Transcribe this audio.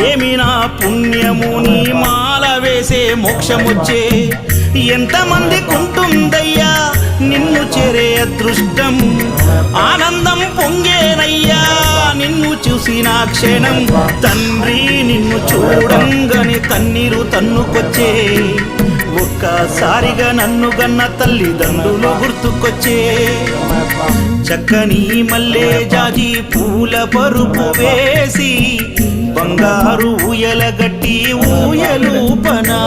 ఏమి నా పుణ్యము నీ మాల వేసే మోక్షమొచ్చే ఎంతమందికి ఉంటుందయ్యా నిన్ను చేరే అదృష్టం ఆనందం పొంగేనయ్యా నిన్ను చూసిన క్షణం తండ్రి నిన్ను చూడంగానే కన్నీరు తన్నుకొచ్చే ఒక్కసారిగా నన్ను గన్న తల్లిదండ్రులు గుర్తుకొచ్చే చక్కని మల్లె జాజి పూల పరుపు వేసి బంగారు ఊయల గట్టి ఊయలూపనా